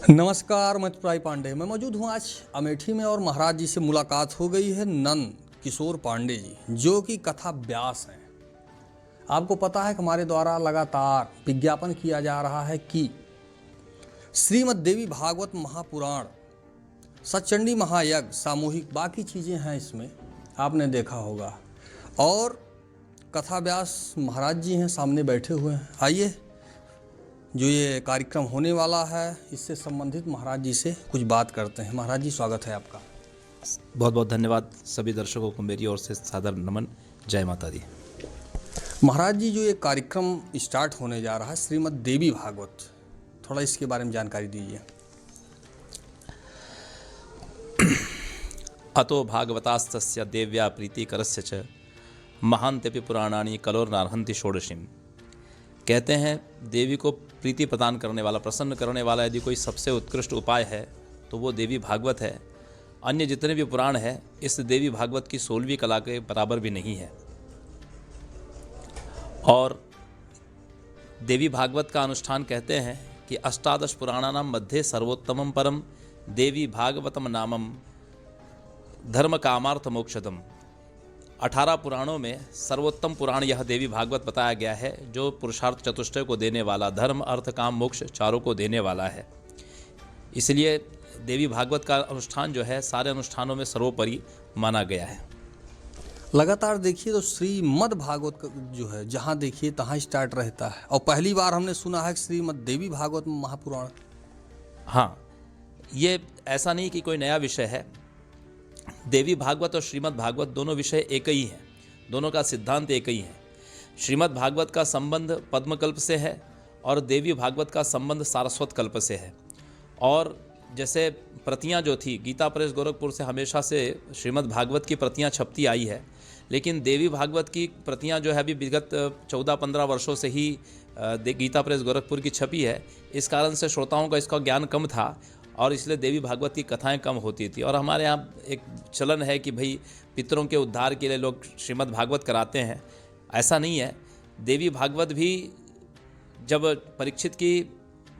नमस्कार, मैं तुराई पांडे। मैं मौजूद हूँ आज अमेठी में और महाराज जी से मुलाकात हो गई है नंद किशोर पांडे जी, जो कि कथा व्यास हैं। आपको पता है कि हमारे द्वारा लगातार विज्ञापन किया जा रहा है कि श्रीमद् देवी भागवत महापुराण, सचंडी महायज्ञ, सामूहिक बाकी चीज़ें हैं इसमें, आपने देखा होगा। और कथा व्यास महाराज जी हैं, सामने बैठे हुए हैं। आइए, जो ये कार्यक्रम होने वाला है इससे संबंधित महाराज जी से कुछ बात करते हैं। महाराज जी, स्वागत है आपका। बहुत बहुत धन्यवाद। सभी दर्शकों को मेरी ओर से सादर नमन। जय माता दी। महाराज जी, जो ये कार्यक्रम स्टार्ट होने जा रहा है श्रीमद् देवी भागवत, थोड़ा इसके बारे में जानकारी दीजिए। अतो भागवतास्तस्य देव्या प्रीतिकरस्य च महान्त्यपि पुराणानि कलोर्नार्हन्ति षोडशीम्। कहते हैं देवी को प्रीति प्रदान करने वाला, प्रसन्न करने वाला यदि कोई सबसे उत्कृष्ट उपाय है तो वो देवी भागवत है। अन्य जितने भी पुराण है इस देवी भागवत की 16वीं कला के बराबर भी नहीं है। और देवी भागवत का अनुष्ठान कहते हैं कि अष्टादश पुराणानां मध्ये सर्वोत्तमं परम देवी भागवतम नामम धर्म कामार्थ मोक्षदम। 18 पुराणों में सर्वोत्तम पुराण यह देवी भागवत बताया गया है, जो पुरुषार्थ चतुष्टय को देने वाला, धर्म अर्थ काम मोक्ष चारों को देने वाला है। इसलिए देवी भागवत का अनुष्ठान जो है सारे अनुष्ठानों में सर्वोपरि माना गया है। लगातार देखिए तो श्रीमद् भागवत जो है जहाँ देखिए तहाँ स्टार्ट रहता है, और पहली बार हमने सुना है श्रीमद् देवी भागवत महापुराण। हाँ, ये ऐसा नहीं कि कोई नया विषय है। देवी भागवत और श्रीमद् भागवत दोनों विषय एक ही हैं, दोनों का सिद्धांत एक ही है। श्रीमद् भागवत का संबंध पद्मकल्प से है और देवी भागवत का संबंध सारस्वत कल्प से है। और जैसे प्रतियां जो थी, गीता प्रेस गोरखपुर से हमेशा से श्रीमद् भागवत की प्रतियां छपती आई है, लेकिन देवी भागवत की प्रतियां जो है अभी विगत 14-15 वर्षों से ही गीता प्रेस गोरखपुर की छपी है। इस कारण से श्रोताओं का इसका ज्ञान कम था और इसलिए देवी भागवत की कथाएं कम होती थी। और हमारे यहाँ एक चलन है कि भाई पितरों के उद्धार के लिए लोग श्रीमद् भागवत कराते हैं। ऐसा नहीं है। देवी भागवत भी जब परीक्षित की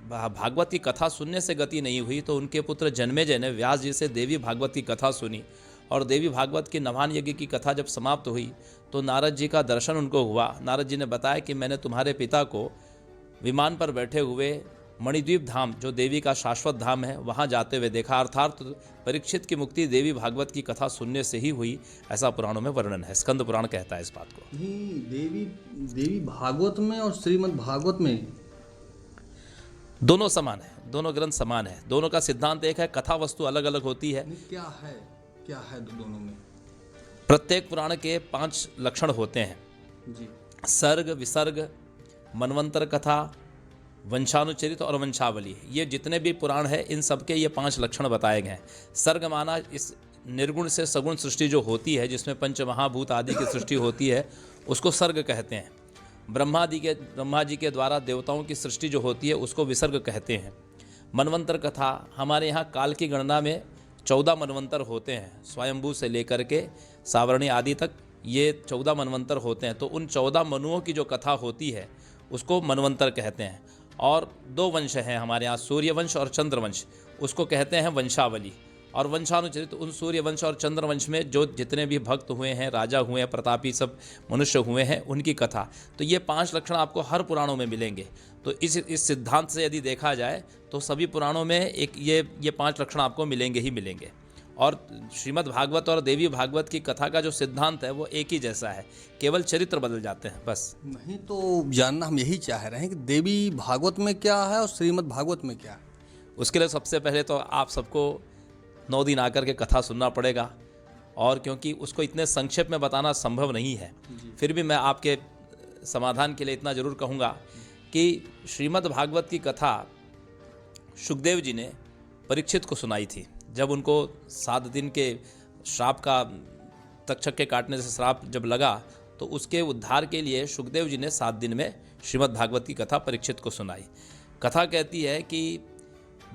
भागवत की कथा सुनने से गति नहीं हुई तो उनके पुत्र जन्मेजय ने व्यास जी से देवी भागवत की कथा सुनी। और देवी भागवत की नवान यज्ञ की कथा जब समाप्त हुई तो नारद जी का दर्शन उनको हुआ। नारद जी ने बताया कि मैंने तुम्हारे पिता को विमान पर बैठे हुए मणिद्वीप धाम, जो देवी का शाश्वत धाम है, वहाँ जाते हुए देखा। अर्थात परीक्षित की मुक्ति देवी भागवत की कथा सुनने से ही हुई, ऐसा पुराणों में वर्णन है। स्कंद पुराण कहता है इस बात को। देवी भागवत में और श्रीमद् भागवत में दोनों समान है, दोनों ग्रंथ समान है, दोनों का सिद्धांत एक है, कथा वस्तु अलग अलग होती है। क्या है दोनों में? प्रत्येक पुराण के 5 लक्षण होते हैं जी। सर्ग, विसर्ग, मनवंतर कथा, वंशानुचरित और वंशावली। ये जितने भी पुराण है इन सब के ये 5 लक्षण बताए गए हैं। सर्ग माना इस निर्गुण से सगुण सृष्टि जो होती है, जिसमें पंचमहाभूत आदि की सृष्टि होती है, उसको सर्ग कहते हैं। ब्रह्मा जी के द्वारा देवताओं की सृष्टि जो होती है उसको विसर्ग कहते हैं। मनवंतर कथा, हमारे यहाँ काल की गणना में 14 मनवंतर होते हैं। स्वयंभू से लेकर के सावरणी आदि तक ये 14 मनवंतर होते हैं। तो उन 14 मनुओं की जो कथा होती है उसको मनवंतर कहते हैं। और 2 वंश हैं हमारे यहाँ, सूर्यवंश और चंद्रवंश, उसको कहते हैं वंशावली। और वंशानुचरित, उन सूर्यवंश और चंद्रवंश में जो जितने भी भक्त हुए हैं, राजा हुए हैं, प्रतापी सब मनुष्य हुए हैं, उनकी कथा। तो ये 5 लक्षण आपको हर पुराणों में मिलेंगे। तो इस सिद्धांत से यदि देखा जाए तो सभी पुराणों में एक ये 5 लक्षण आपको मिलेंगे ही मिलेंगे। और श्रीमद् भागवत और देवी भागवत की कथा का जो सिद्धांत है वो एक ही जैसा है, केवल चरित्र बदल जाते हैं बस। नहीं तो जानना हम यही चाह रहे हैं कि देवी भागवत में क्या है और श्रीमद् भागवत में क्या है। उसके लिए सबसे पहले तो आप सबको 9 दिन आकर के कथा सुनना पड़ेगा, और क्योंकि उसको इतने संक्षेप में बताना संभव नहीं है, फिर भी मैं आपके समाधान के लिए इतना ज़रूर कहूँगा कि श्रीमद् भागवत की कथा शुकदेव जी ने परीक्षित को सुनाई थी। जब उनको 7 दिन के श्राप का, तक्षक के काटने से श्राप जब लगा तो उसके उद्धार के लिए शुकदेव जी ने 7 दिन में श्रीमद् भागवत की कथा परीक्षित को सुनाई। कथा कहती है कि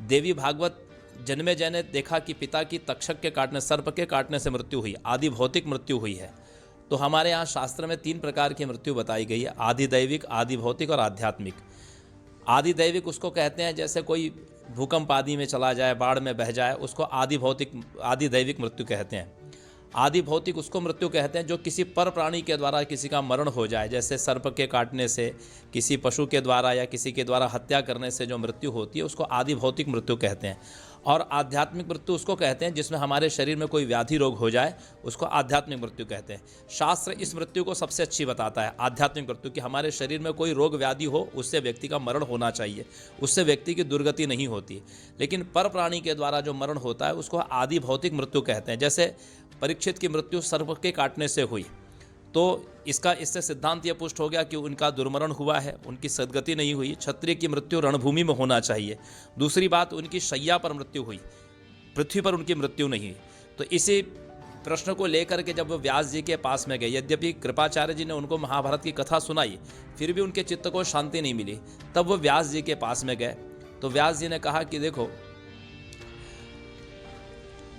देवी भागवत जन्मेजय ने देखा कि पिता की तक्षक के काटने, सर्प के काटने से मृत्यु हुई, आदि भौतिक मृत्यु हुई है। तो हमारे यहाँ शास्त्र में 3 प्रकार की मृत्यु बताई गई है, आदि दैविक, आदि भौतिक और आध्यात्मिक। आदि दैविक उसको कहते हैं जैसे कोई भूकंप आदि में चला जाए, बाढ़ में बह जाए, उसको आदि दैविक मृत्यु कहते हैं। आदि भौतिक उसको मृत्यु कहते हैं जो किसी पर प्राणी के द्वारा किसी का मरण हो जाए, जैसे सर्प के काटने से, किसी पशु के द्वारा या किसी के द्वारा हत्या करने से जो मृत्यु होती है उसको आदि भौतिक मृत्यु कहते हैं। और आध्यात्मिक मृत्यु उसको कहते हैं जिसमें हमारे शरीर में कोई व्याधि रोग हो जाए, उसको आध्यात्मिक मृत्यु कहते हैं। शास्त्र इस मृत्यु को सबसे अच्छी बताता है, आध्यात्मिक मृत्यु, कि हमारे शरीर में कोई रोग व्याधि हो, उससे व्यक्ति का मरण होना चाहिए, उससे व्यक्ति की दुर्गति नहीं होती। लेकिन पर प्राणी के द्वारा जो मरण होता है उसको आदि भौतिक मृत्यु कहते हैं। जैसे परीक्षित की मृत्यु सर्प के काटने से हुई, तो इससे सिद्धांत यह पुष्ट हो गया कि उनका दुर्मरण हुआ है, उनकी सद्गति नहीं हुई। क्षत्रिय की मृत्यु रणभूमि में होना चाहिए। दूसरी बात, उनकी शैया पर मृत्यु हुई, पृथ्वी पर उनकी मृत्यु नहीं। तो इसी प्रश्न को लेकर के जब वो व्यास जी के पास में गए, यद्यपि कृपाचार्य जी ने उनको महाभारत की कथा सुनाई, फिर भी उनके चित्त को शांति नहीं मिली। तब वो व्यास जी के पास में गए तो व्यास जी ने कहा कि देखो,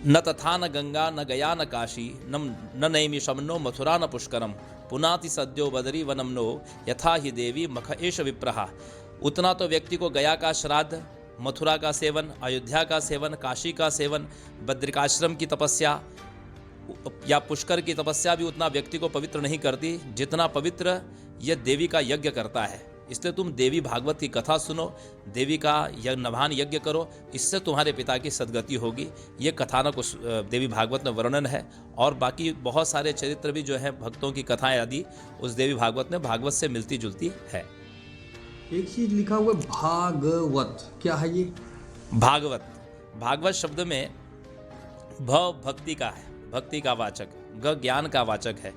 न तथा न गंगा न गया न काशी न नैमिषम नो मथुरा न पुष्करम पुनाति सद्यो बदरी वनम नो यथा ही देवी मख एष विप्रहा। उतना तो व्यक्ति को गया का श्राद्ध, मथुरा का सेवन, अयोध्या का सेवन, काशी का सेवन, बद्रिकाश्रम की तपस्या या पुष्कर की तपस्या भी उतना व्यक्ति को पवित्र नहीं करती जितना पवित्र यह देवी का यज्ञ करता है। इसलिए तुम देवी भागवत की कथा सुनो, देवी का नभान यज्ञ करो, इससे तुम्हारे पिता की सद्गति होगी। ये कथानक उस देवी भागवत में वर्णन है। और बाकी बहुत सारे चरित्र भी जो है, भक्तों की कथाएं आदि उस देवी भागवत में भागवत से मिलती जुलती है। एक चीज लिखा हुआ है भागवत, क्या है ये? भागवत शब्द में भ भक्ति का है, भक्ति का वाचक, ग ज्ञान का वाचक है।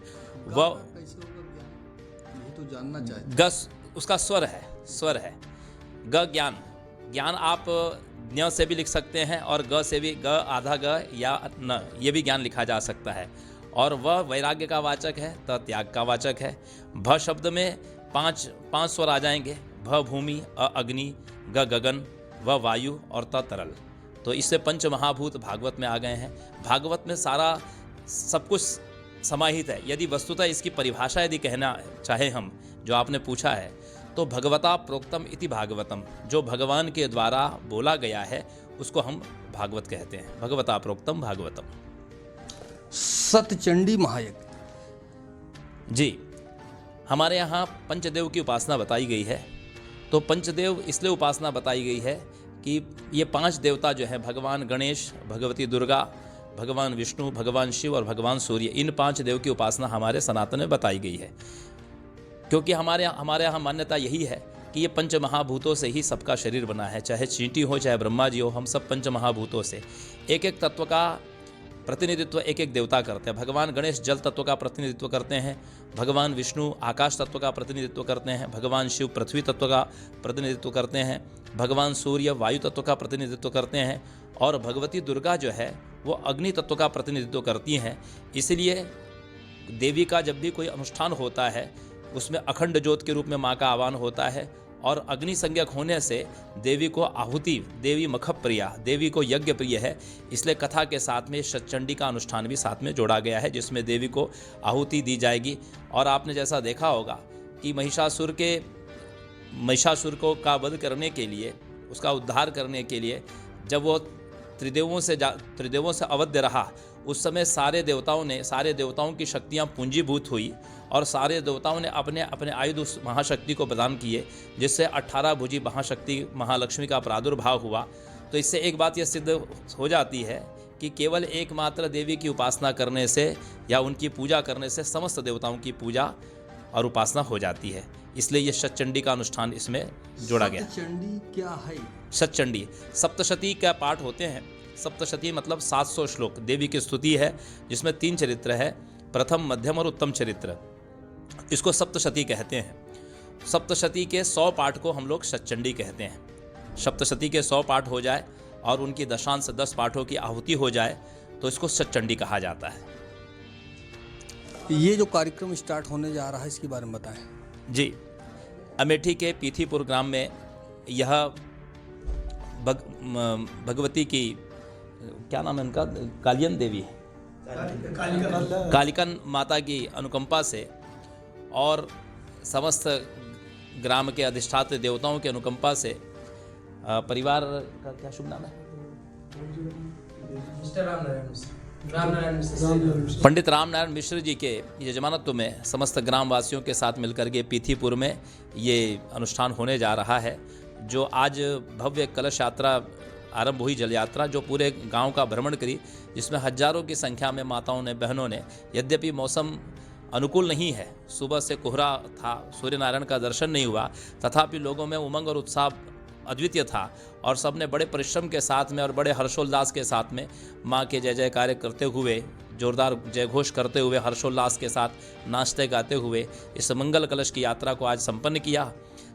वह ये तो जानना चाहिए। ग उसका स्वर है। ग ज्ञान आप ज्ञ से भी लिख सकते हैं और ग से भी, ग आधा ग या न, ये भी ज्ञान लिखा जा सकता है। और वह वैराग्य का वाचक है, त त्याग का वाचक है। भ शब्द में पांच स्वर आ जाएंगे, भ भूमि, अ अग्नि, ग गगन, व वायु और त तरल। तो इससे पंच महाभूत भागवत में आ गए हैं। भागवत में सारा सब कुछ समाहित है। यदि वस्तुतः इसकी परिभाषा यदि कहना चाहे हम, जो आपने पूछा है, तो भगवता प्रोक्तम इति भागवतम, जो भगवान के द्वारा बोला गया है उसको हम भागवत कहते हैं। भगवता प्रोक्तम भागवतम। सतचंडी महायज्ञ जी, हमारे यहाँ पंचदेव की उपासना बताई गई है। तो पंचदेव इसलिए उपासना बताई गई है कि ये 5 देवता जो है, भगवान गणेश, भगवती दुर्गा, भगवान विष्णु, भगवान शिव और भगवान सूर्य, इन 5 देव की उपासना हमारे सनातन में बताई गई है। क्योंकि हमारे यहाँ मान्यता यही है कि ये पंच महाभूतों से ही सबका शरीर बना है, चाहे चींटी हो चाहे ब्रह्मा जी हो, हम सब पंच महाभूतों से। एक एक तत्व का प्रतिनिधित्व एक एक देवता करते हैं। भगवान गणेश जल तत्व का प्रतिनिधित्व करते हैं, भगवान विष्णु आकाश तत्व का प्रतिनिधित्व करते हैं, भगवान शिव पृथ्वी तत्व का प्रतिनिधित्व करते हैं, भगवान सूर्य वायु तत्व का प्रतिनिधित्व करते हैं और भगवती दुर्गा जो है वो अग्नि तत्व का प्रतिनिधित्व करती हैं। इसलिए देवी का जब भी कोई अनुष्ठान होता है उसमें अखंड ज्योत के रूप में माँ का आह्वान होता है और अग्नि संज्ञक होने से देवी को आहुति, देवी मख प्रिया, देवी को यज्ञ प्रिय है। इसलिए कथा के साथ में सतचंडी का अनुष्ठान भी साथ में जोड़ा गया है, जिसमें देवी को आहुति दी जाएगी। और आपने जैसा देखा होगा कि महिषासुर को का वध करने के लिए, उसका उद्धार करने के लिए जब वो त्रिदेवों से अवध्य रहा, उस समय सारे देवताओं की शक्तियाँ पूंजीभूत हुई और सारे देवताओं ने अपने अपने आयुध उस महाशक्ति को प्रदान किए, जिससे 18 भुजी महाशक्ति महालक्ष्मी का प्रादुर्भाव हुआ। तो इससे एक बात यह सिद्ध हो जाती है कि केवल एकमात्र देवी की उपासना करने से या उनकी पूजा करने से समस्त देवताओं की पूजा और उपासना हो जाती है। इसलिए ये सतचंडी का अनुष्ठान इसमें जोड़ा गया। सतचंडी क्या है? सतचंडी सप्तशती का पाठ होते हैं। सप्तशती मतलब 700 श्लोक देवी की स्तुति है, जिसमें 3 चरित्र है, प्रथम, मध्यम और उत्तम चरित्र। इसको सप्तशती कहते हैं। सप्तशती के 100 पाठ को हम लोग सतचंडी कहते हैं। सप्तशती के 100 पाठ हो जाए और उनकी दशांश 10 पाठों की आहुति हो जाए तो इसको सतचंडी कहा जाता है। ये जो कार्यक्रम स्टार्ट होने जा रहा है इसके बारे में बताएं। जी, अमेठी के पीथीपुर ग्राम में यह भगवती की, क्या नाम है उनका, कालियन देवी है, कालिकन माता की अनुकंपा से और समस्त ग्राम के अधिष्ठात्र देवताओं की अनुकंपा से परिवार का क्या शुभ नाम है? मिस्टर रामनारायण मिश्र। पंडित रामनारायण मिश्र जी के यजमानत्व में समस्त ग्रामवासियों के साथ मिलकर के पीथीपुर में ये अनुष्ठान होने जा रहा है, जो आज भव्य कलश यात्रा आरंभ हुई, जल यात्रा, जो पूरे गांव का भ्रमण करी, जिसमें हजारों की संख्या में माताओं ने, बहनों ने, यद्यपि मौसम अनुकूल नहीं है, सुबह से कोहरा था, सूर्य नारायण का दर्शन नहीं हुआ, तथापि लोगों में उमंग और उत्साह अद्वितीय था और सबने बड़े परिश्रम के साथ में और बड़े हर्षोल्लास के साथ में माँ के जय जयकार करते हुए, जोरदार जय घोष करते हुए, हर्षोल्लास के साथ नाचते गाते हुए इस मंगल कलश की यात्रा को आज संपन्न किया।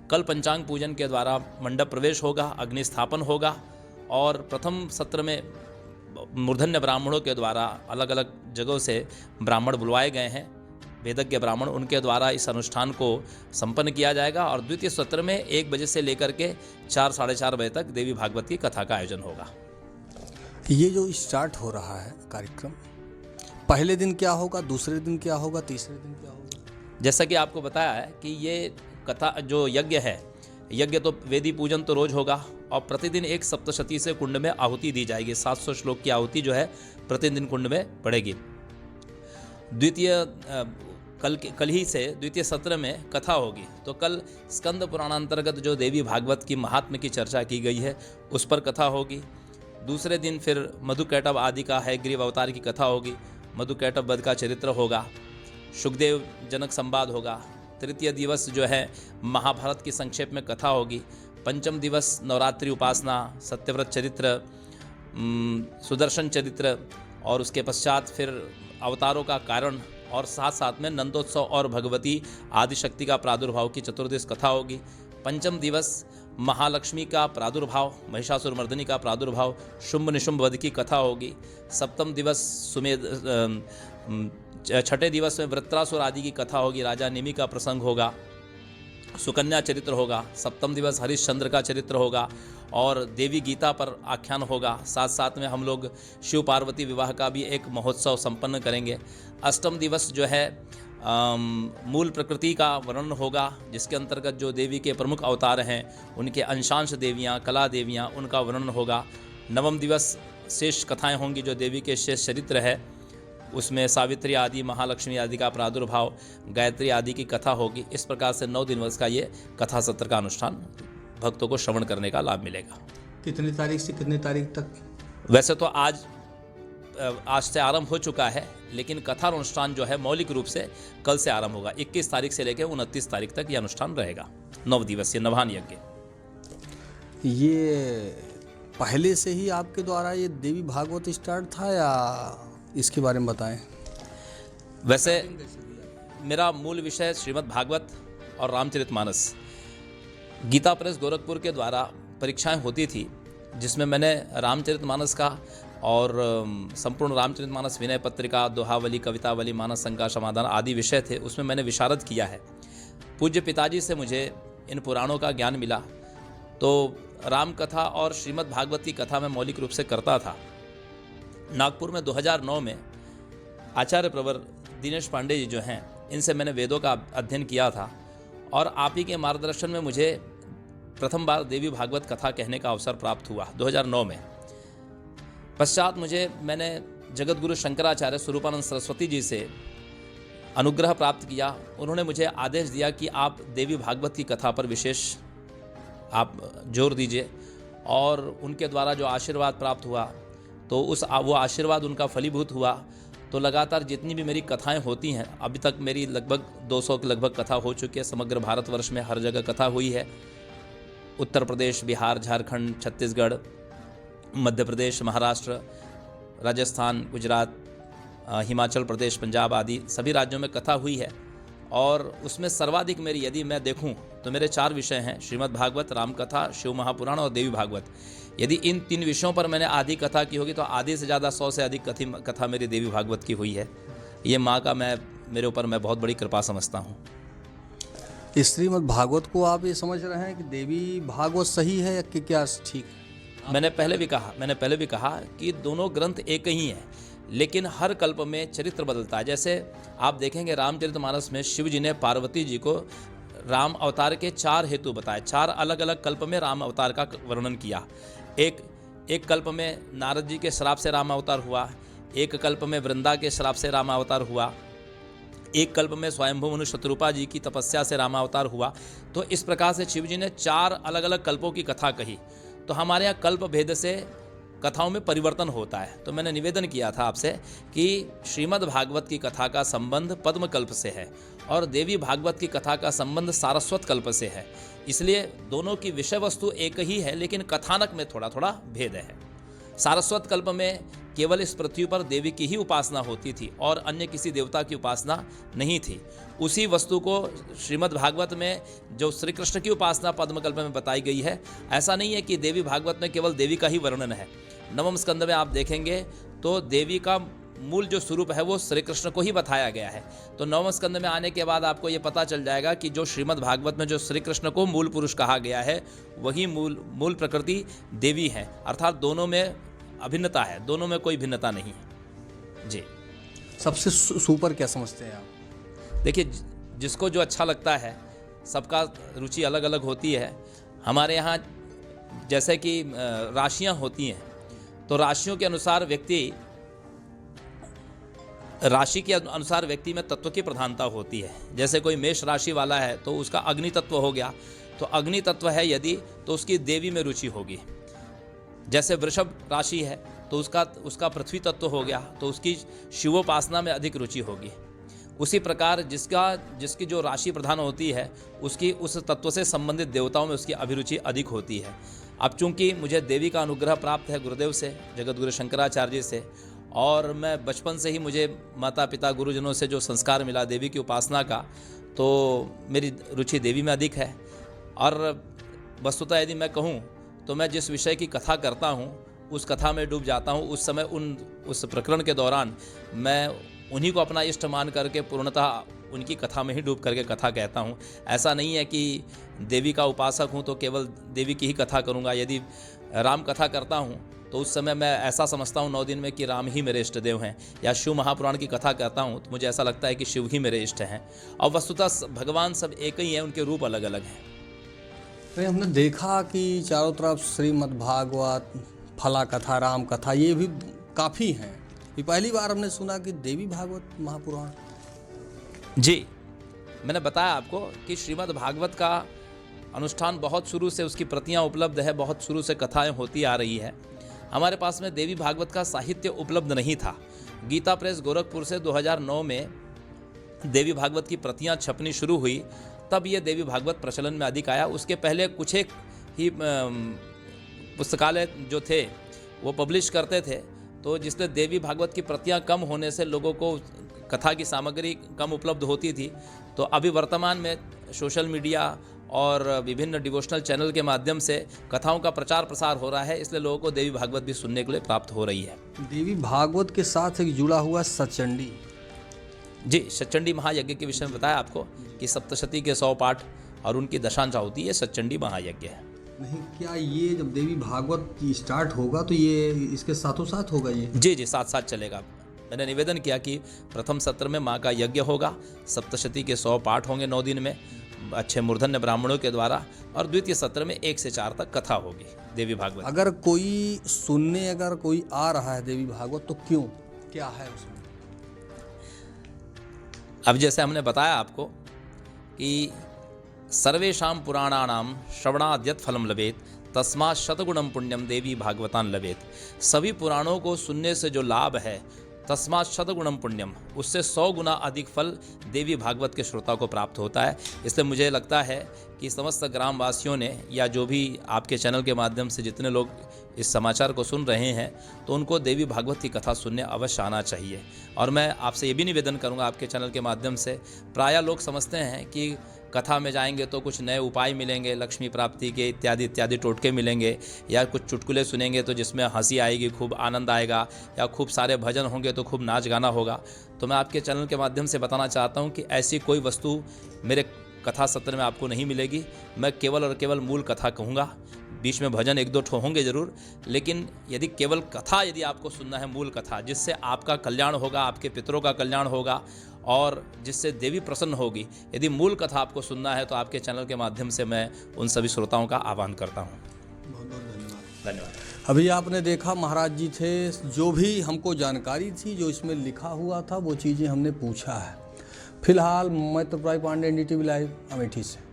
कल पंचांग पूजन के द्वारा मंडप प्रवेश होगा, अग्नि स्थापन होगा और प्रथम सत्र में मूर्धन्य ब्राह्मणों के द्वारा अलग अलग जगहों से ब्राह्मण बुलवाए गए हैं, वेदज्ञ ब्राह्मण, उनके द्वारा इस अनुष्ठान को संपन्न किया जाएगा और द्वितीय सत्र में 1 बजे से लेकर के 4 साढ़े 4 बजे तक देवी भागवत की कथा का आयोजन होगा। ये जो स्टार्ट हो रहा है कार्यक्रम, पहले दिन क्या होगा, दूसरे दिन क्या होगा, तीसरे दिन क्या होगा? जैसा कि आपको बताया है कि ये कथा जो यज्ञ है, यज्ञ तो वेदी पूजन तो रोज होगा और प्रतिदिन एक सप्तशती से कुंड में आहुति दी जाएगी। 700 श्लोक की आहुति जो है प्रतिदिन कुंड में पड़ेगी। द्वितीय कल ही से द्वितीय सत्र में कथा होगी। तो कल स्कंद पुराणांतर्गत जो देवी भागवत की महात्म्य की चर्चा की गई है उस पर कथा होगी। दूसरे दिन फिर मधुकैटभ आदि का है ग्रीव अवतार की कथा होगी, मधुकैटभ वध का चरित्र होगा, सुखदेव जनक संवाद होगा। तृतीय दिवस जो है महाभारत की संक्षेप में कथा होगी। पंचम दिवस नवरात्रि उपासना, सत्यव्रत चरित्र, सुदर्शन चरित्र और उसके पश्चात फिर अवतारों का कारण और साथ साथ में नंदोत्सव और भगवती आदिशक्ति का प्रादुर्भाव की चतुर्दश कथा होगी। पंचम दिवस महालक्ष्मी का प्रादुर्भाव, महिषासुरमर्दिनी का प्रादुर्भाव, शुंभ निशुंभ वध की कथा होगी। सप्तम दिवस छठे दिवस में वृत्रासुर आदि की कथा होगी, राजा नेमि का प्रसंग होगा, सुकन्या चरित्र होगा। सप्तम दिवस हरिश्चंद्र का चरित्र होगा और देवी गीता पर आख्यान होगा। साथ साथ में हम लोग शिव पार्वती विवाह का भी एक महोत्सव संपन्न करेंगे। अष्टम दिवस जो है मूल प्रकृति का वर्णन होगा, जिसके अंतर्गत जो देवी के प्रमुख अवतार हैं उनके अंशांश देवियाँ, कला देवियाँ, उनका वर्णन होगा। नवम दिवस शेष कथाएं होंगी, जो देवी के शेष चरित्र है, उसमें सावित्री आदि, महालक्ष्मी आदि का प्रादुर्भाव, गायत्री आदि की कथा होगी। इस प्रकार से 9 दिन का ये कथा सत्र का अनुष्ठान भक्तों को श्रवण करने का लाभ मिलेगा। कितनी तारीख से कितनी तारीख तक? वैसे तो आज से आरंभ हो चुका है, लेकिन कथा अनुष्ठान जो है मौलिक रूप से कल से आरंभ होगा। 21 तारीख से लेकर 29 तारीख तक ये अनुष्ठान रहेगा। 9 दिवसीय नवान यज्ञ। ये पहले से ही आपके द्वारा ये देवी भागवत स्टार्ट था या इसके बारे में बताएं? वैसे मेरा मूल विषय श्रीमद् भागवत और रामचरितमानस। गीता प्रेस गोरखपुर के द्वारा परीक्षाएं होती थी, जिसमें मैंने रामचरितमानस का और संपूर्ण रामचरितमानस विनय पत्रिका, दोहावली, कवितावली, मानस शंका समाधान आदि विषय थे, उसमें मैंने विशारद किया है। पूज्य पिताजी से मुझे इन पुराणों का ज्ञान मिला, तो राम कथा और श्रीमद् भागवत की कथा मैं मौलिक रूप से करता था। नागपुर में 2009 में आचार्य प्रवर दिनेश पांडे जी जो हैं, इनसे मैंने वेदों का अध्ययन किया था और आप ही के मार्गदर्शन में मुझे प्रथम बार देवी भागवत कथा कहने का अवसर प्राप्त हुआ 2009 में। पश्चात मैंने जगतगुरु शंकराचार्य स्वरूपानंद सरस्वती जी से अनुग्रह प्राप्त किया। उन्होंने मुझे आदेश दिया कि आप देवी भागवत की कथा पर विशेष आप जोर दीजिए और उनके द्वारा जो आशीर्वाद प्राप्त हुआ तो वो आशीर्वाद उनका फलीभूत हुआ। तो लगातार जितनी भी मेरी कथाएं होती हैं, अभी तक मेरी लगभग 200 के लगभग कथा हो चुकी है। समग्र भारतवर्ष में हर जगह कथा हुई है। उत्तर प्रदेश, बिहार, झारखंड, छत्तीसगढ़, मध्य प्रदेश, महाराष्ट्र, राजस्थान, गुजरात, हिमाचल प्रदेश, पंजाब आदि सभी राज्यों में कथा हुई है। और उसमें सर्वाधिक मेरी यदि मैं देखूं तो मेरे 4 विषय हैं: श्रीमद् भागवत, राम कथा, शिव महापुराण और देवी भागवत। यदि इन 3 विषयों पर मैंने आधी कथा की होगी तो आधी से ज़्यादा 100 से अधिक कथा मेरी देवी भागवत की हुई है। ये माँ का मेरे ऊपर मैं बहुत बड़ी कृपा समझता हूँ। इस श्रीमद् भागवत को आप ये समझ रहे हैं कि देवी भागवत सही है या कि क्या ठीक है? मैंने पहले भी कहा कि दोनों ग्रंथ एक ही हैं, लेकिन हर कल्प में चरित्र बदलता है। जैसे आप देखेंगे रामचरितमानस में शिव जी ने पार्वती जी को राम अवतार के 4 हेतु बताए, 4 अलग अलग कल्प में राम अवतार का वर्णन किया। एक कल्प में नारद जी के श्राप से राम अवतार हुआ, एक कल्प में वृंदा के श्राप से राम अवतार हुआ, एक कल्प में स्वयंभू मनु शत्रुपा जी की तपस्या से राम अवतार हुआ। तो इस प्रकार से शिव जी ने 4 अलग अलग कल्पों की कथा कही। तो हमारे यहाँ कल्प भेद से कथाओं में परिवर्तन होता है। तो मैंने निवेदन किया था आपसे कि श्रीमद् भागवत की कथा का संबंध पद्म कल्प से है और देवी भागवत की कथा का संबंध सारस्वत कल्प से है। इसलिए दोनों की विषय वस्तु एक ही है, लेकिन कथानक में थोड़ा थोड़ा भेद है। सारस्वत कल्प में केवल इस पृथ्वी पर देवी की ही उपासना होती थी और अन्य किसी देवता की उपासना नहीं थी। उसी वस्तु को श्रीमद् भागवत में जो श्री कृष्ण की उपासना पद्मकल्प में बताई गई है, ऐसा नहीं है कि देवी भागवत में केवल देवी का ही वर्णन है। नवम स्कंद में आप देखेंगे तो देवी का मूल जो स्वरूप है वो श्री कृष्ण को ही बताया गया है। तो नवम स्कंद में आने के बाद आपको ये पता चल जाएगा कि जो श्रीमद् भागवत में जो श्री कृष्ण को मूल पुरुष कहा गया है वही मूल प्रकृति देवी है, अर्थात दोनों में अभिन्नता है, दोनों में कोई भिन्नता नहीं है जी। सबसे सुपर क्या समझते हैं आप? देखिए, जिसको जो अच्छा लगता है, सबका रुचि अलग अलग होती है। हमारे यहाँ जैसे कि राशियाँ होती हैं, तो राशियों के अनुसार राशि के अनुसार व्यक्ति में तत्व की प्रधानता होती है। जैसे कोई मेष राशि वाला है तो उसका अग्नि तत्व हो गया, तो अग्नि तत्व है यदि तो उसकी देवी में रुचि होगी। जैसे वृषभ राशि है तो उसका पृथ्वी तत्व हो गया, तो उसकी शिवोपासना में अधिक रुचि होगी। उसी प्रकार जिसकी जो राशि प्रधान होती है उसकी उस तत्व से संबंधित देवताओं में उसकी अभिरुचि अधिक होती है। अब चूंकि मुझे देवी का अनुग्रह प्राप्त है गुरुदेव से, जगत गुरु शंकराचार्य जी से, और मैं बचपन से ही मुझे माता पिता गुरुजनों से जो संस्कार मिला देवी की उपासना का, तो मेरी रुचि देवी में अधिक है। और वस्तुतः यदि मैं कहूँ तो मैं जिस विषय की कथा करता हूँ उस कथा में डूब जाता हूँ। उस समय उस प्रकरण के दौरान मैं उन्हीं को अपना इष्ट मान करके पूर्णतः उनकी कथा में ही डूब करके कथा कहता हूँ। ऐसा नहीं है कि देवी का उपासक हूँ तो केवल देवी की ही कथा करूँगा। यदि राम कथा करता हूँ तो उस समय मैं ऐसा समझता हूँ 9 दिन में कि राम ही मेरे इष्ट देव हैं, या शिव महापुराण की कथा करता हूँ तो मुझे ऐसा लगता है कि शिव ही मेरे इष्ट हैं। और वस्तुतः भगवान सब एक ही हैं, उनके रूप अलग अलग हैं। तो हमने देखा कि चारों तरफ श्रीमद् भागवत, फला कथा, राम कथा, ये भी काफ़ी हैं। ये पहली बार हमने सुना कि देवी भागवत महापुराण। जी, मैंने बताया आपको कि श्रीमद् भागवत का अनुष्ठान बहुत शुरू से उसकी प्रतियां उपलब्ध है, बहुत शुरू से कथाएं होती आ रही है। हमारे पास में देवी भागवत का साहित्य उपलब्ध नहीं था। गीता प्रेस गोरखपुर से 2009 में देवी भागवत की प्रतियां छपनी शुरू हुई, तब ये देवी भागवत प्रचलन में अधिक आया। उसके पहले कुछ एक ही पुस्तकालय जो थे वो पब्लिश करते थे, तो जिससे देवी भागवत की प्रतियां कम होने से लोगों को कथा की सामग्री कम उपलब्ध होती थी। तो अभी वर्तमान में सोशल मीडिया और विभिन्न डिवोशनल चैनल के माध्यम से कथाओं का प्रचार प्रसार हो रहा है, इसलिए लोगों को देवी भागवत भी सुनने के लिए प्राप्त हो रही है। देवी भागवत के साथ एक जुड़ा हुआ सचंडी। जी, सचंडी महायज्ञ के विषय में बताया आपको कि सप्तशती के 100 पाठ और उनकी दशांशा होती है, सचंडी महायज्ञ है। नहीं, क्या ये जब देवी भागवत स्टार्ट होगा तो ये इसके साथों साथ होगा? ये जी, साथ साथ चलेगा। मैंने निवेदन किया कि प्रथम सत्र में माँ का यज्ञ होगा, सप्तशती के 100 पाठ होंगे 9 दिन में अच्छे मूर्धन्य ब्राह्मणों के द्वारा, और द्वितीय सत्र में 1 से 4 तक कथा होगी देवी भागवत। अगर कोई सुनने कोई आ रहा है देवी भागवत तो क्यों, क्या है उसमें? अब जैसे हमने बताया आपको कि सर्वेषां पुराणानां श्रवणाद्यत फलम लभेत तस्मात् शतगुणम पुण्यम देवी भागवतान लभेत। सभी पुराणों को सुनने से जो लाभ है, तस्मात् शतगुणम पुण्यम, उससे 100 गुना अधिक फल देवी भागवत के श्रोता को प्राप्त होता है। इसलिए मुझे लगता है कि समस्त ग्रामवासियों ने, या जो भी आपके चैनल के माध्यम से जितने लोग इस समाचार को सुन रहे हैं, तो उनको देवी भागवत की कथा सुनने अवश्य आना चाहिए। और मैं आपसे ये भी निवेदन करूंगा आपके चैनल के माध्यम से, प्रायः लोग समझते हैं कि कथा में जाएंगे तो कुछ नए उपाय मिलेंगे, लक्ष्मी प्राप्ति के इत्यादि इत्यादि टोटके मिलेंगे, या कुछ चुटकुले सुनेंगे तो जिसमें हंसी आएगी, खूब आनंद आएगा, या खूब सारे भजन होंगे तो खूब नाच गाना होगा। तो मैं आपके चैनल के माध्यम से बताना चाहता हूँ कि ऐसी कोई वस्तु मेरे कथा सत्र में आपको नहीं मिलेगी। मैं केवल और केवल मूल कथा कहूँगा, बीच में भजन 1-2 ठो होंगे जरूर, लेकिन यदि केवल कथा यदि आपको सुनना है, मूल कथा, जिससे आपका कल्याण होगा, आपके पितरों का कल्याण होगा और जिससे देवी प्रसन्न होगी। यदि मूल कथा आपको सुनना है तो आपके चैनल के माध्यम से मैं उन सभी श्रोताओं का आह्वान करता हूँ। बहुत बहुत धन्यवाद। धन्यवाद। अभी आपने देखा महाराज जी थे, जो भी हमको जानकारी थी, जो इसमें लिखा हुआ था, वो चीज़ें हमने पूछा है। फिलहाल मैं तो पांडे, NDTV लाइव अमेठी से।